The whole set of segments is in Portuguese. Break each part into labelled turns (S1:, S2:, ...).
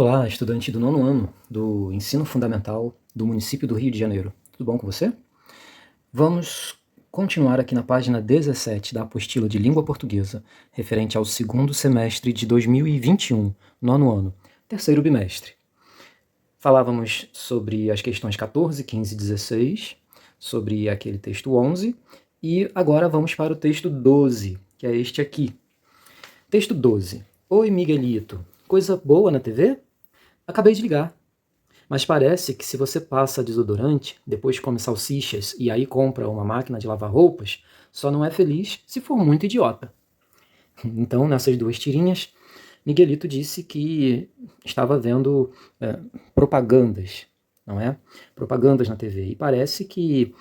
S1: Olá, estudante do nono ano do Ensino Fundamental do município do Rio de Janeiro. Tudo bom com você? Vamos continuar aqui na página 17 da apostila de Língua Portuguesa, referente ao segundo semestre de 2021, nono ano, terceiro bimestre. Falávamos sobre as questões 14, 15 e 16, sobre aquele texto 11, e agora vamos para o texto 12, que é este aqui. Texto 12. Oi, Miguelito. Coisa boa na TV? Acabei de ligar. Mas parece que se você passa desodorante, depois come salsichas e aí compra uma máquina de lavar roupas, só não é feliz se for muito idiota. Então, nessas duas tirinhas, Miguelito disse que estava vendo propagandas, não é? Propagandas na TV. E parece que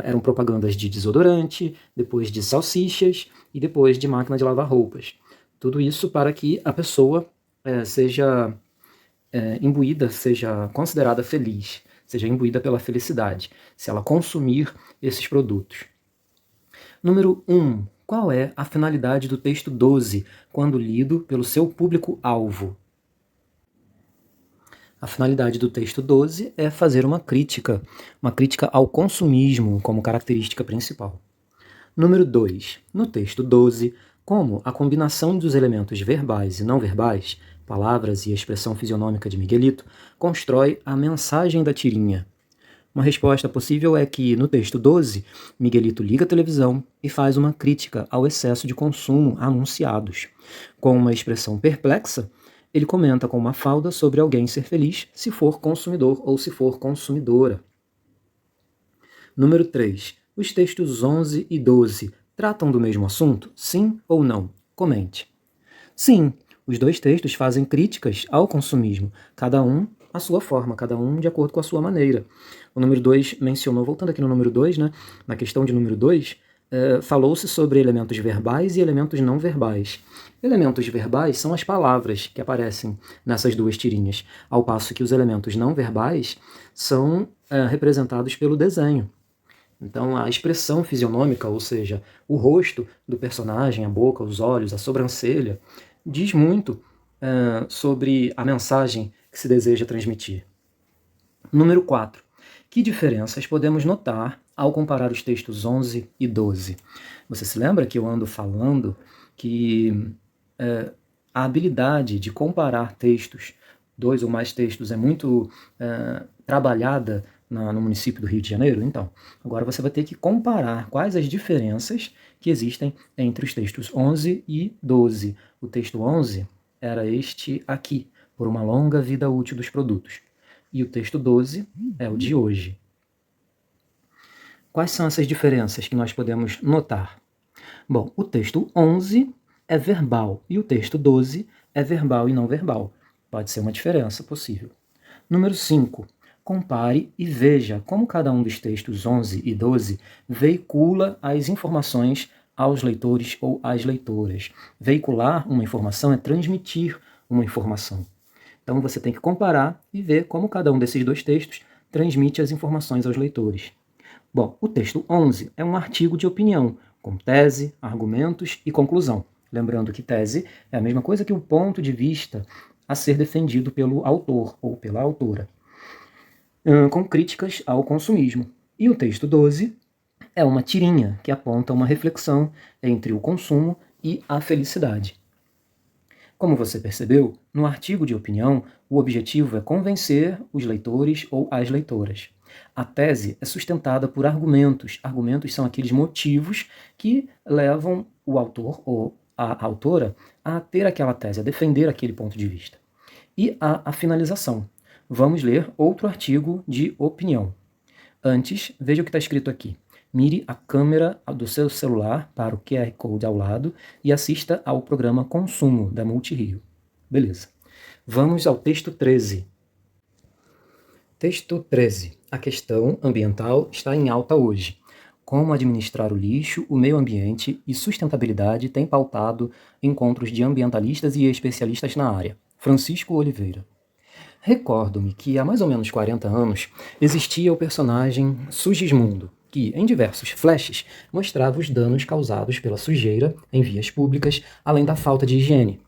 S1: eram propagandas de desodorante, depois de salsichas e depois de máquina de lavar roupas. Tudo isso para que a pessoa seja imbuída, seja considerada feliz, seja imbuída pela felicidade, se ela consumir esses produtos. Número 1. Qual é a finalidade do texto 12, quando lido pelo seu público-alvo? A finalidade do texto 12 é fazer uma crítica ao consumismo como característica principal. Número 2. No texto 12, como a combinação dos elementos verbais e não verbais, palavras e expressão fisionômica de Miguelito, constrói a mensagem da tirinha. Uma resposta possível é que, no texto 12, Miguelito liga a televisão e faz uma crítica ao excesso de consumo anunciados. Com uma expressão perplexa, ele comenta com Mafalda sobre alguém ser feliz se for consumidor ou se for consumidora. Número 3. Os textos 11 e 12 tratam do mesmo assunto? Sim ou não? Comente. Sim, os dois textos fazem críticas ao consumismo, cada um à sua forma, cada um de acordo com a sua maneira. O número 2 mencionou, voltando aqui no número 2, né, na questão de número 2, falou-se sobre elementos verbais e elementos não verbais. Elementos verbais são as palavras que aparecem nessas duas tirinhas, ao passo que os elementos não verbais são representados pelo desenho. Então, a expressão fisionômica, ou seja, o rosto do personagem, a boca, os olhos, a sobrancelha, diz muito sobre a mensagem que se deseja transmitir. Número 4. Que diferenças podemos notar ao comparar os textos 11 e 12? Você se lembra que eu ando falando que a habilidade de comparar textos, dois ou mais textos, é muito trabalhada no município do Rio de Janeiro? Então, agora você vai ter que comparar quais as diferenças que existem entre os textos 11 e 12. O texto 11 era este aqui, por uma longa vida útil dos produtos. E o texto 12 é o de hoje. Quais são essas diferenças que nós podemos notar? Bom, o texto 11 é verbal e o texto 12 é verbal e não verbal. Pode ser uma diferença possível. Número 5. Compare e veja como cada um dos textos 11 e 12 veicula as informações aos leitores ou às leitoras. Veicular uma informação é transmitir uma informação. Então você tem que comparar e ver como cada um desses dois textos transmite as informações aos leitores. Bom, o texto 11 é um artigo de opinião, com tese, argumentos e conclusão. Lembrando que tese é a mesma coisa que o ponto de vista a ser defendido pelo autor ou pela autora, com críticas ao consumismo. E o texto 12 é uma tirinha que aponta uma reflexão entre o consumo e a felicidade. Como você percebeu, no artigo de opinião, o objetivo é convencer os leitores ou as leitoras. A tese é sustentada por argumentos. Argumentos são aqueles motivos que levam o autor ou a autora a ter aquela tese, a defender aquele ponto de vista. E a finalização. Vamos ler outro artigo de opinião. Antes, veja o que está escrito aqui. Mire a câmera do seu celular para o QR Code ao lado e assista ao programa Consumo, da Multirio. Beleza. Vamos ao texto 13. Texto 13. A questão ambiental está em alta hoje. Como administrar o lixo, o meio ambiente e sustentabilidade tem pautado encontros de ambientalistas e especialistas na área. Francisco Oliveira. Recordo-me que há mais ou menos 40 anos existia o personagem Sugismundo, que, em diversos flashes, mostrava os danos causados pela sujeira em vias públicas, além da falta de higiene.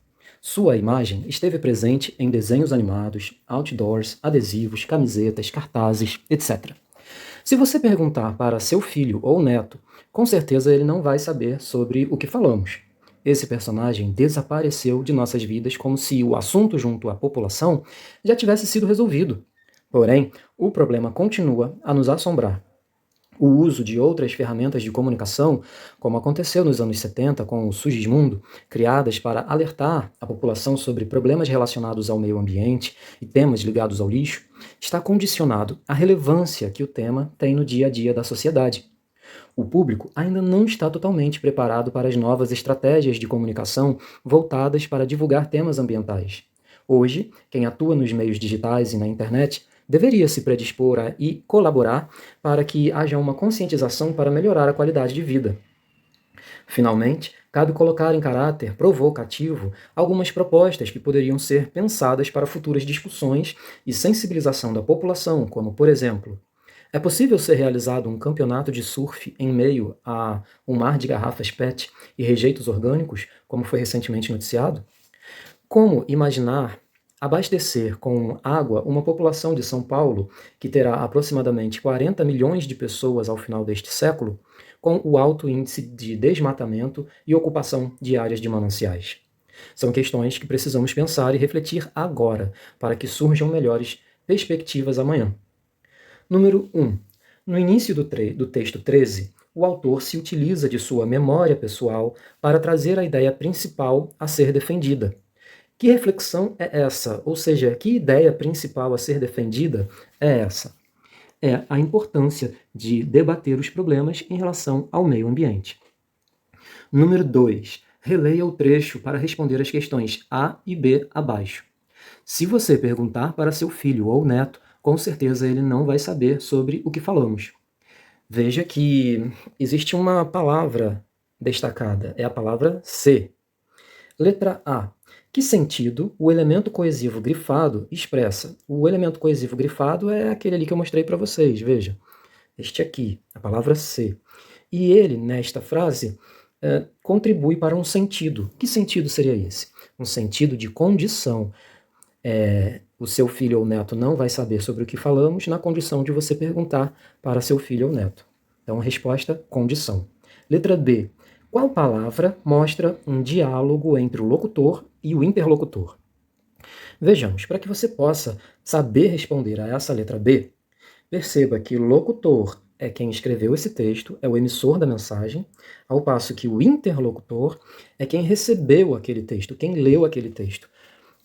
S1: Sua imagem esteve presente em desenhos animados, outdoors, adesivos, camisetas, cartazes, etc. Se você perguntar para seu filho ou neto, com certeza ele não vai saber sobre o que falamos. Esse personagem desapareceu de nossas vidas como se o assunto junto à população já tivesse sido resolvido. Porém, o problema continua a nos assombrar. O uso de outras ferramentas de comunicação, como aconteceu nos anos 70 com o Sugismundo, criadas para alertar a população sobre problemas relacionados ao meio ambiente e temas ligados ao lixo, está condicionado à relevância que o tema tem no dia a dia da sociedade. O público ainda não está totalmente preparado para as novas estratégias de comunicação voltadas para divulgar temas ambientais. Hoje, quem atua nos meios digitais e na internet deveria se predispor e colaborar para que haja uma conscientização para melhorar a qualidade de vida. Finalmente, cabe colocar em caráter provocativo algumas propostas que poderiam ser pensadas para futuras discussões e sensibilização da população, como, por exemplo, é possível ser realizado um campeonato de surf em meio a um mar de garrafas PET e rejeitos orgânicos, como foi recentemente noticiado? Como imaginar abastecer com água uma população de São Paulo, que terá aproximadamente 40 milhões de pessoas ao final deste século, com o alto índice de desmatamento e ocupação de áreas de mananciais? São questões que precisamos pensar e refletir agora, para que surjam melhores perspectivas amanhã. Número 1. No início do texto 13, o autor se utiliza de sua memória pessoal para trazer a ideia principal a ser defendida. Que reflexão é essa? Ou seja, que ideia principal a ser defendida é essa? É a importância de debater os problemas em relação ao meio ambiente. Número 2. Releia o trecho para responder as questões A e B abaixo. Se você perguntar para seu filho ou neto, com certeza ele não vai saber sobre o que falamos. Veja que existe uma palavra destacada, é a palavra se. Letra A. Que sentido o elemento coesivo grifado expressa? O elemento coesivo grifado é aquele ali que eu mostrei para vocês, veja. Este aqui, a palavra se. E ele, nesta frase, contribui para um sentido. Que sentido seria esse? Um sentido de condição. O seu filho ou neto não vai saber sobre o que falamos na condição de você perguntar para seu filho ou neto. Então, resposta, condição. Letra B. Qual palavra mostra um diálogo entre o locutor e o interlocutor? Vejamos, para que você possa saber responder a essa letra B, perceba que locutor é quem escreveu esse texto, é o emissor da mensagem, ao passo que o interlocutor é quem recebeu aquele texto, quem leu aquele texto.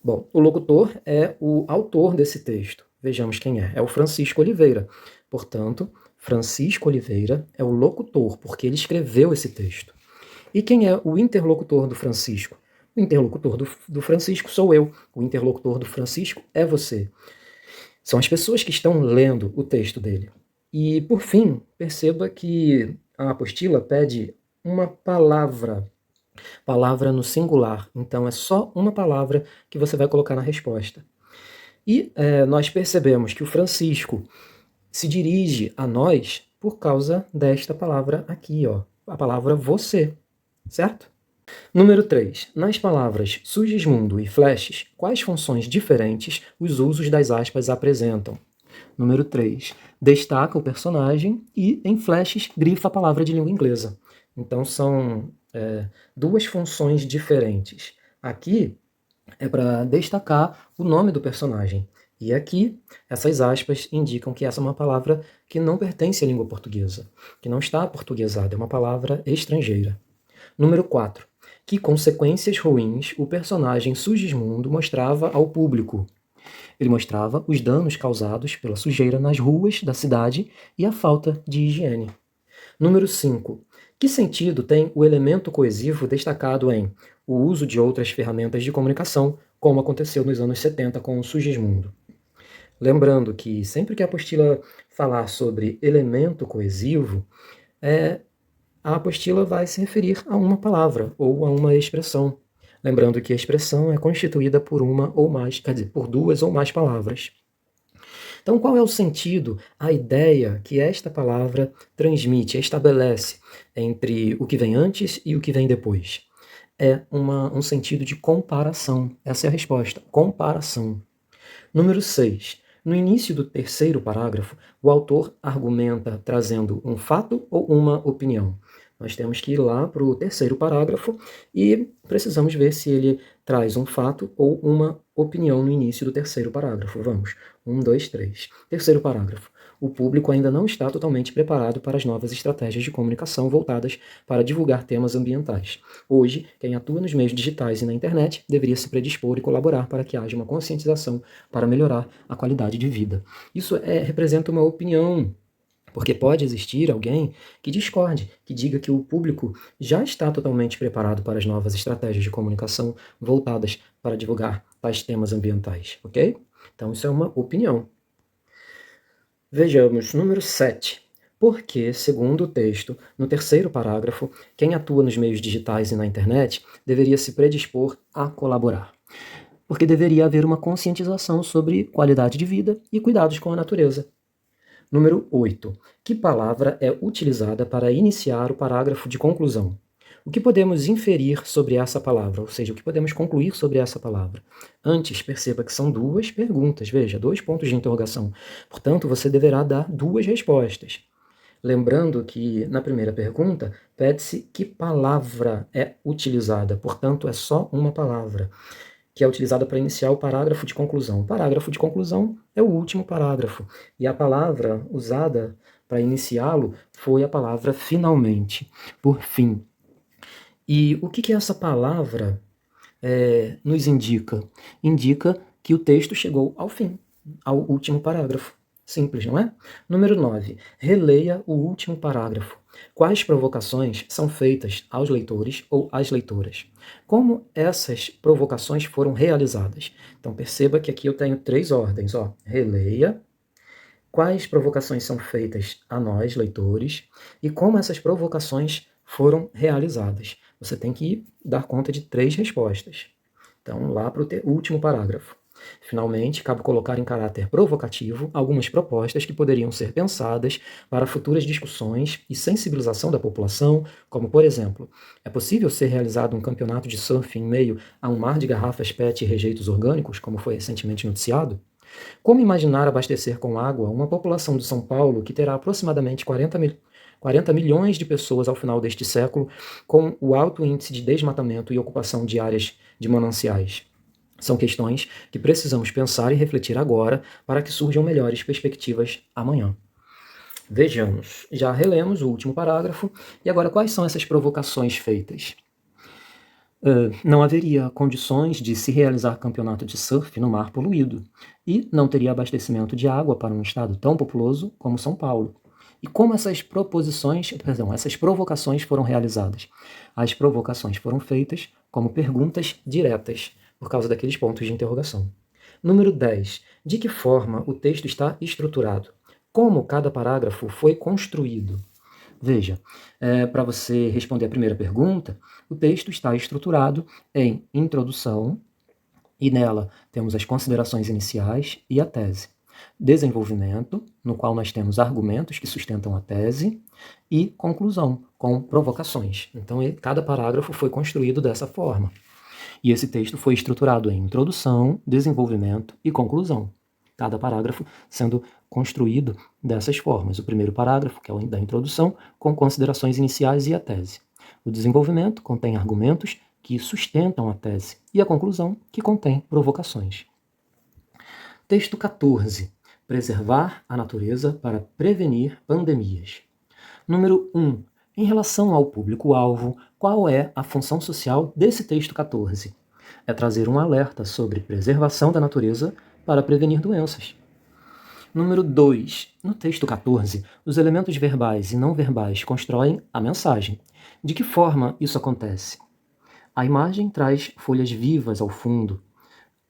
S1: Bom, o locutor é o autor desse texto. Vejamos quem é. É o Francisco Oliveira. Portanto, Francisco Oliveira é o locutor, porque ele escreveu esse texto. E quem é o interlocutor do Francisco? O interlocutor do Francisco sou eu. O interlocutor do Francisco é você. São as pessoas que estão lendo o texto dele. E, por fim, perceba que a apostila pede uma palavra no singular. Então, é só uma palavra que você vai colocar na resposta. E nós percebemos que o Francisco se dirige a nós por causa desta palavra aqui, ó, a palavra você, certo? Número 3. Nas palavras Sugismundo e flashes, quais funções diferentes os usos das aspas apresentam? Número 3. Destaca o personagem e, em flashes, grifa a palavra de língua inglesa. Então, são duas funções diferentes. Aqui é para destacar o nome do personagem. E aqui, essas aspas indicam que essa é uma palavra que não pertence à língua portuguesa, que não está aportuguesada, é uma palavra estrangeira. Número 4. Que consequências ruins o personagem Sugismundo mostrava ao público? Ele mostrava os danos causados pela sujeira nas ruas da cidade e a falta de higiene. Número 5. Que sentido tem o elemento coesivo destacado em o uso de outras ferramentas de comunicação, como aconteceu nos anos 70 com o Sugismundo? Lembrando que sempre que a apostila falar sobre elemento coesivo, a apostila vai se referir a uma palavra ou a uma expressão. Lembrando que a expressão é constituída por uma ou mais, quer dizer, por duas ou mais palavras. Então, qual é o sentido, a ideia que esta palavra transmite, estabelece entre o que vem antes e o que vem depois? é um sentido de comparação. Essa é a resposta, comparação. Número 6. No início do terceiro parágrafo, o autor argumenta trazendo um fato ou uma opinião. Nós temos que ir lá para o terceiro parágrafo e precisamos ver se ele traz um fato ou uma opinião no início do terceiro parágrafo. Vamos. 1, 2, 3. Terceiro parágrafo. O público ainda não está totalmente preparado para as novas estratégias de comunicação voltadas para divulgar temas ambientais. Hoje, quem atua nos meios digitais e na internet deveria se predispor e colaborar para que haja uma conscientização para melhorar a qualidade de vida. Isso representa uma opinião, porque pode existir alguém que discorde, que diga que o público já está totalmente preparado para as novas estratégias de comunicação voltadas para divulgar tais temas ambientais, ok? Então, isso é uma opinião. Vejamos, número 7. Porque, segundo o texto, no terceiro parágrafo, quem atua nos meios digitais e na internet deveria se predispor a colaborar. Porque deveria haver uma conscientização sobre qualidade de vida e cuidados com a natureza. Número 8. Que palavra é utilizada para iniciar o parágrafo de conclusão? O que podemos inferir sobre essa palavra? Ou seja, o que podemos concluir sobre essa palavra? Antes, perceba que são duas perguntas, veja, 2 pontos de interrogação. Portanto, você deverá dar 2 respostas. Lembrando que, na primeira pergunta, pede-se que palavra é utilizada, portanto, é só uma palavra, que é utilizada para iniciar o parágrafo de conclusão. O parágrafo de conclusão é o último parágrafo, e a palavra usada para iniciá-lo foi a palavra finalmente, por fim. E o que essa palavra nos indica? Indica que o texto chegou ao fim, ao último parágrafo. Simples, não é? Número 9. Releia o último parágrafo. Quais provocações são feitas aos leitores ou às leitoras? Como essas provocações foram realizadas? Então perceba que aqui eu tenho 3 ordens. Releia, quais provocações são feitas a nós, leitores, e como essas provocações foram realizadas. Você tem que dar conta de 3 respostas. Então, lá para o último parágrafo. Finalmente, cabe colocar em caráter provocativo algumas propostas que poderiam ser pensadas para futuras discussões e sensibilização da população, como, por exemplo, é possível ser realizado um campeonato de surf em meio a um mar de garrafas PET e rejeitos orgânicos, como foi recentemente noticiado? Como imaginar abastecer com água uma população de São Paulo que terá aproximadamente 40 milhões de pessoas ao final deste século, com o alto índice de desmatamento e ocupação de áreas de mananciais? São questões que precisamos pensar e refletir agora para que surjam melhores perspectivas amanhã. Vejamos, já relemos o último parágrafo, e agora quais são essas provocações feitas? Não haveria condições de se realizar campeonato de surf no mar poluído, e não teria abastecimento de água para um estado tão populoso como São Paulo. E como essas provocações foram realizadas? As provocações foram feitas como perguntas diretas, por causa daqueles pontos de interrogação. Número 10. De que forma o texto está estruturado? Como cada parágrafo foi construído? Veja, para você responder a primeira pergunta, o texto está estruturado em introdução, e nela temos as considerações iniciais e a tese. Desenvolvimento, no qual nós temos argumentos que sustentam a tese, e conclusão, com provocações. Então, cada parágrafo foi construído dessa forma. E esse texto foi estruturado em introdução, desenvolvimento e conclusão. Cada parágrafo sendo construído dessas formas. O primeiro parágrafo, que é o da introdução, com considerações iniciais e a tese. O desenvolvimento contém argumentos que sustentam a tese. E a conclusão, que contém provocações. Texto 14. Preservar a natureza para prevenir pandemias. Número 1. Em relação ao público-alvo, qual é a função social desse texto 14? É trazer um alerta sobre preservação da natureza para prevenir doenças. Número 2. No texto 14, os elementos verbais e não verbais constroem a mensagem. De que forma isso acontece? A imagem traz folhas vivas ao fundo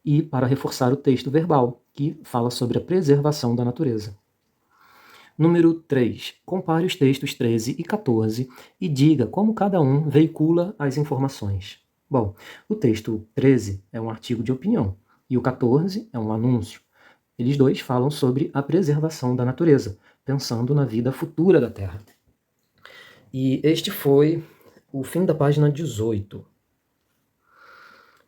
S1: e para reforçar o texto verbal, que fala sobre a preservação da natureza. Número 3. Compare os textos 13 e 14 e diga como cada um veicula as informações. Bom, o texto 13 é um artigo de opinião e o 14 é um anúncio. Eles dois falam sobre a preservação da natureza, pensando na vida futura da Terra. E este foi o fim da página 18.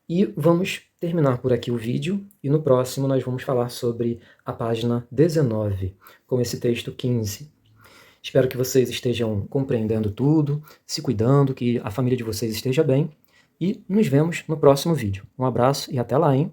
S1: E vamos terminar por aqui o vídeo, e no próximo nós vamos falar sobre a página 19, com esse texto 15. Espero que vocês estejam compreendendo tudo, se cuidando, que a família de vocês esteja bem, e nos vemos no próximo vídeo. Um abraço e até lá, hein?